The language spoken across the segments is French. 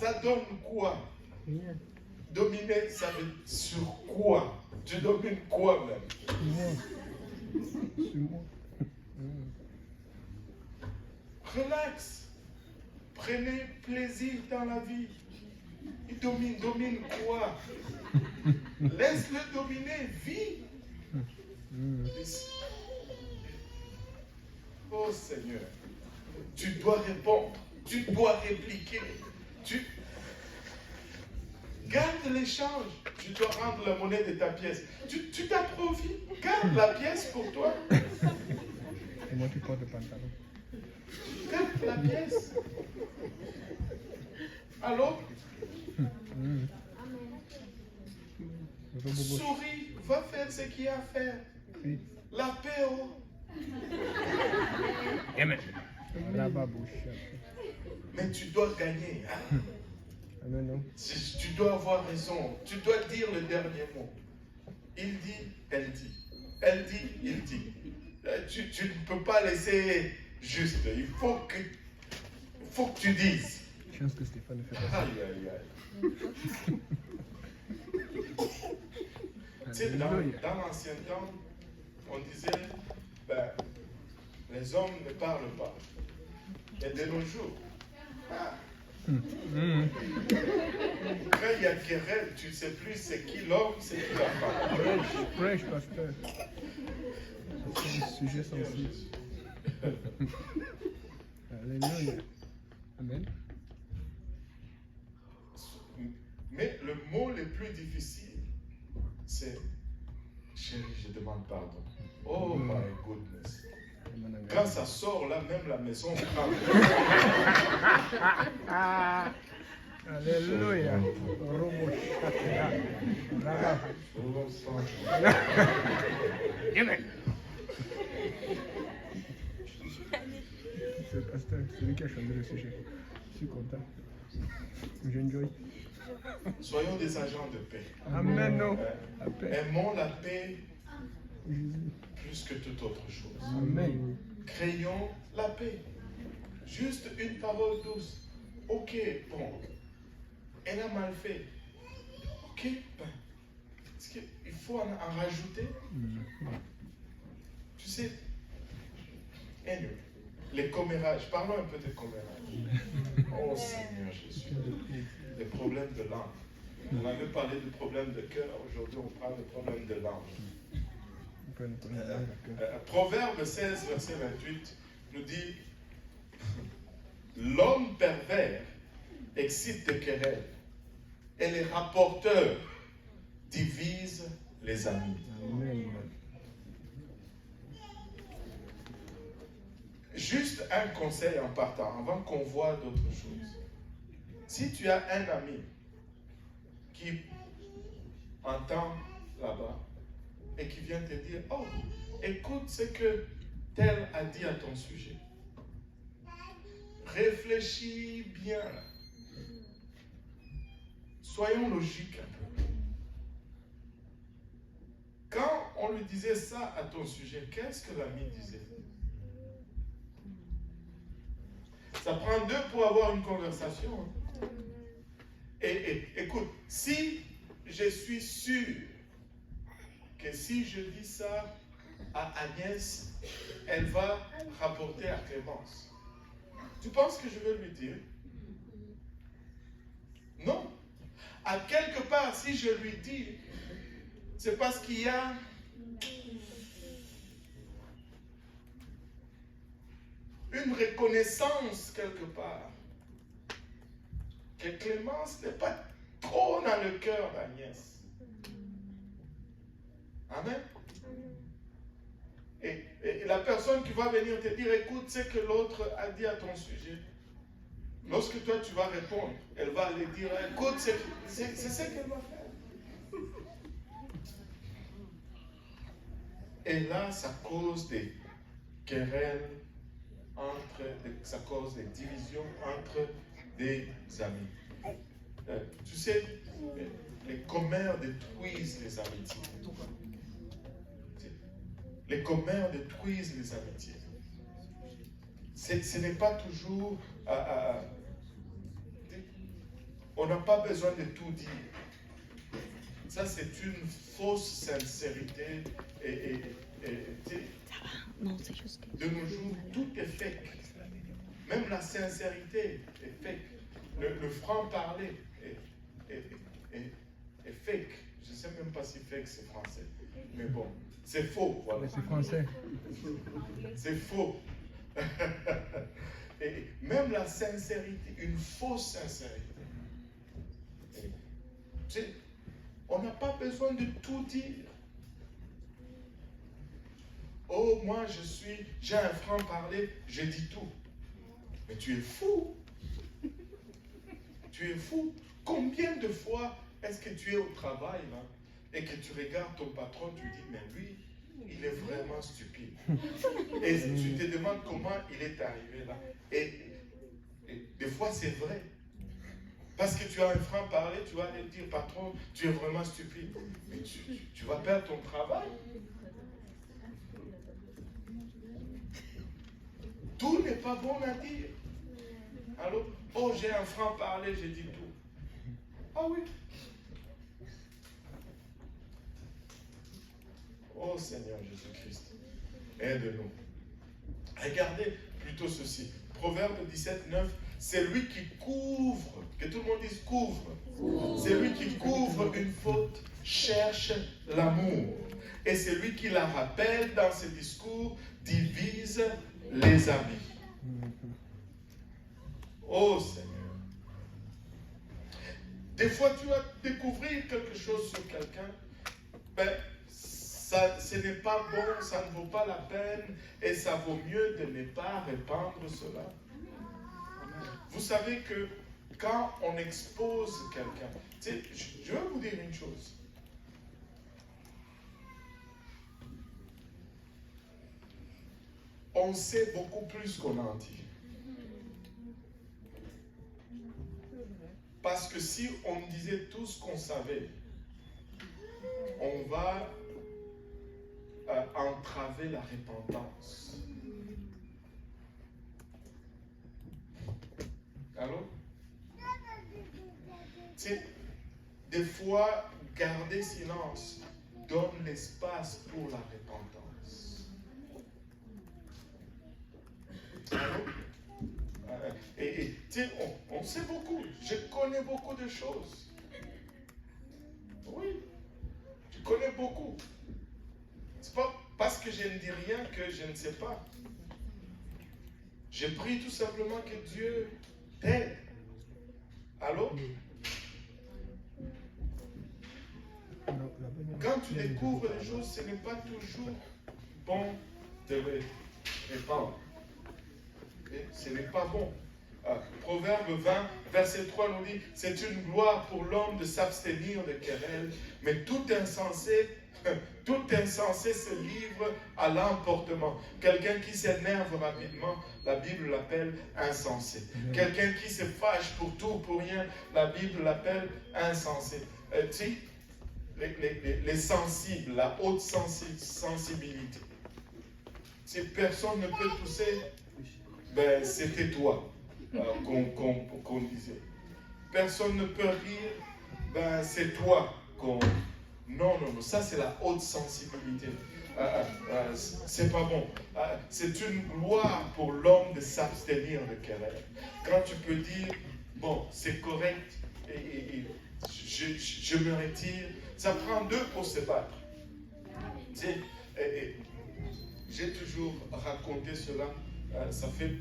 Ça donne quoi? Dominer, ça veut dire sur quoi? Tu domines quoi même? Relax. Prenez plaisir dans la vie. Il domine quoi? Laisse-le dominer, vis. Oh Seigneur, tu dois répondre, tu dois répliquer. Garde l'échange. Tu dois rendre la monnaie de ta pièce. Tu t'approfites. Garde la pièce pour toi. C'est moi qui porte le pantalon. Garde la pièce. Alors, souris, va faire ce qu'il y a à faire. La paix, oh. Amen. Mais tu dois gagner. Hein? Tu dois avoir raison. Tu dois dire le dernier mot. Il dit, elle dit. Elle dit, il dit. Tu ne peux pas laisser juste. Il faut que tu dises. Je pense que Stéphane ne fait pas ça. Aïe, aïe, aïe. Tu sais, dans l'ancien temps, on disait, les hommes ne parlent pas. Et de nos jours, quand il y a querelle, tu ne sais plus c'est qui l'homme, c'est qui la femme. Prêche, pasteur. C'est un sujet sensible. Alléluia. Amen. Mais le mot le plus difficile, c'est chérie, je demande pardon. Oh my goodness. Quand ça sort là, même la maison prend. Alléluia. C'est le pasteur, c'est lui qui a choisi le sujet. Je suis content. J'enjoy. Soyons des agents de paix. Amen. La paix. Aimons la paix plus que toute autre chose. Amen. Créons la paix. Juste une parole douce. Ok, bon. Elle a mal fait. Ok, est-ce qu'il faut en rajouter? Tu sais, anyway, les commérages. Parlons un peu des commérages. Oh Seigneur Jésus. Les problèmes de l'âme. On avait parlé du problème de cœur. Aujourd'hui, on parle du problème de l'âme. Proverbe 16, verset 28 nous dit: l'homme pervers excite des querelles et les rapporteurs divisent les amis. Amen. Juste un conseil en partant, avant qu'on voit d'autres choses. Si tu as un ami qui entend là-bas et qui vient te dire: oh, écoute ce que tel a dit à ton sujet. Réfléchis bien. Soyons logiques un peu. Quand on lui disait ça à ton sujet, qu'est-ce que l'ami disait? Ça prend deux pour avoir une conversation. Et écoute, si je suis sûr que si je dis ça à Agnès, elle va rapporter à Clémence, tu penses que je vais lui dire? Non. À quelque part, si je lui dis, c'est parce qu'il y a une reconnaissance quelque part que Clémence n'est pas trop dans le cœur d'Agnès. Amen. Et la personne qui va venir te dire: écoute ce que l'autre a dit à ton sujet. Lorsque toi tu vas répondre, elle va aller dire: écoute, c'est ce qu'elle va faire. Et là, ça cause des querelles ça cause des divisions entre des amis. Tu sais, les commères détruisent les amitiés. Les commères détruisent les amitiés. Ce n'est pas toujours... on n'a pas besoin de tout dire. Ça, c'est une fausse sincérité. Non, c'est juste que... De nos jours, tout est fake. Même la sincérité est fake. Le franc-parler est fake. Je ne sais même pas si fake c'est français. Mais bon, c'est faux. Voilà. C'est français. C'est faux. Et même la sincérité, une fausse sincérité. On n'a pas besoin de tout dire. Oh, moi j'ai un franc-parler, je dis tout. Mais tu es fou. Tu es fou. Combien de fois est-ce que tu es au travail là, et que tu regardes ton patron, tu dis, mais lui, il est vraiment stupide. Et tu te demandes comment il est arrivé là. Et des fois, c'est vrai. Parce que tu as un franc-parler, tu vas lui dire, patron, tu es vraiment stupide. Mais tu vas perdre ton travail. Tout n'est pas bon à dire. Alors, oh, j'ai un franc-parler, j'ai dit tout. Ah oui. Oh Seigneur Jésus-Christ, aide-nous. Regardez plutôt ceci. Proverbe 17, 9. C'est lui qui couvre, que tout le monde dise couvre. C'est lui qui couvre une faute, cherche l'amour. Et c'est lui qui la rappelle dans ses discours, divise les amis. Oh Seigneur. Des fois, tu vas découvrir quelque chose sur quelqu'un, ben, ce n'est pas bon, ça ne vaut pas la peine, et ça vaut mieux de ne pas répandre cela. Vous savez que quand on expose quelqu'un, je vais vous dire une chose. On sait beaucoup plus qu'on en dit. Parce que si on disait tout ce qu'on savait, on va entraver la repentance. Allô? Des fois, garder silence donne l'espace pour la repentance. Allô? On sait beaucoup. Je connais beaucoup de choses. Oui, je connais beaucoup. C'est pas parce que je ne dis rien que je ne sais pas. Je prie tout simplement que Dieu t'aide. Allô? Quand tu découvres les choses, ce n'est pas toujours bon de les répandre. Ce n'est pas bon. Proverbe 20, verset 3 nous dit, c'est une gloire pour l'homme de s'abstenir de querelles, mais tout insensé se livre à l'emportement. Quelqu'un qui s'énerve rapidement, la Bible l'appelle insensé. Quelqu'un qui se fâche pour tout, pour rien, la Bible l'appelle insensé. Les sensibles, la haute sensibilité. Si personne ne peut tousser, ben, c'était toi qu'on disait. Personne ne peut rire, ben, c'est toi qu'on... Non, ça c'est la haute sensibilité. C'est pas bon. C'est une gloire pour l'homme de s'abstenir de querelle. Quand tu peux dire, bon, c'est correct, et je me retire, ça prend deux pour se battre. J'ai toujours raconté cela, ça fait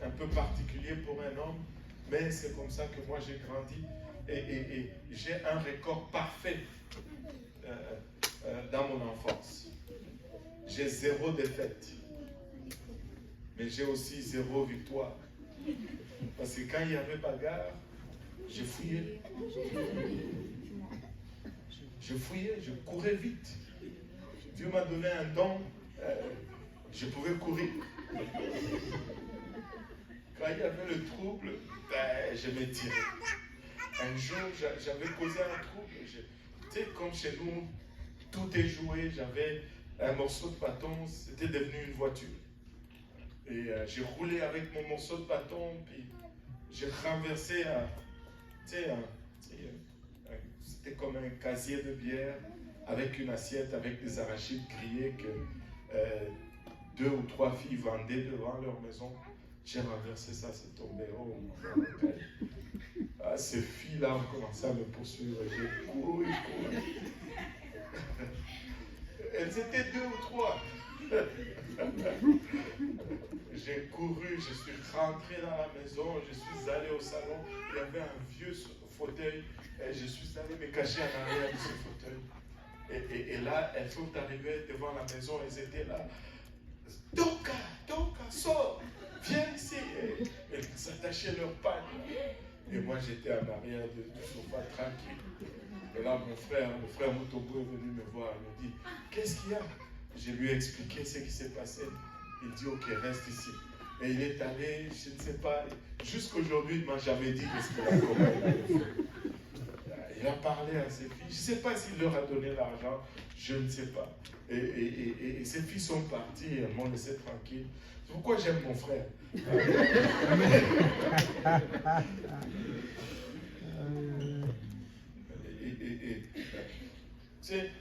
un peu particulier pour un homme, mais c'est comme ça que moi j'ai grandi, et j'ai un record parfait dans mon enfance. J'ai 0 défaite, mais j'ai aussi 0 victoire. Parce que quand il y avait bagarre, je fouillais. Je courais vite. Dieu m'a donné un don, je pouvais courir. Quand il y avait le trouble, ben, je me tirais. Un jour, j'avais causé un trouble. Tu sais, comme chez nous, tout est joué. J'avais un morceau de bâton, c'était devenu une voiture. Et j'ai roulé avec mon morceau de bâton, puis j'ai renversé c'était comme un casier de bière avec une assiette avec des arachides grillés que 2 ou 3 filles vendaient devant leur maison. J'ai renversé ça, c'est tombé. Oh mon Dieu. Ces filles-là ont commencé à me poursuivre. J'ai couru. Elles étaient 2 ou 3. J'ai couru, je suis rentré dans la maison, je suis allé au salon. Il y avait un vieux fauteuil. Et je suis allé me cacher en arrière de ce fauteuil. Et là, elles sont arrivées devant la maison, elles étaient là. Doka, sors, viens ici. Et elles s'attachaient leurs pattes. Et moi, j'étais en arrière du sofa tranquille. Et là, le frère Mutombo est venu me voir. Il me dit, qu'est-ce qu'il y a? Je lui ai expliqué ce qui s'est passé. Il dit, ok, reste ici. Et il est allé, je ne sais pas, jusqu'aujourd'hui, il ne m'a jamais dit qu'est-ce qu'il a fait. Il a parlé à ses filles. Je ne sais pas s'il leur a donné l'argent, je ne sais pas. Et ses filles sont parties, elles m'ont laissé tranquille. C'est pourquoi j'aime mon frère. Tu sais,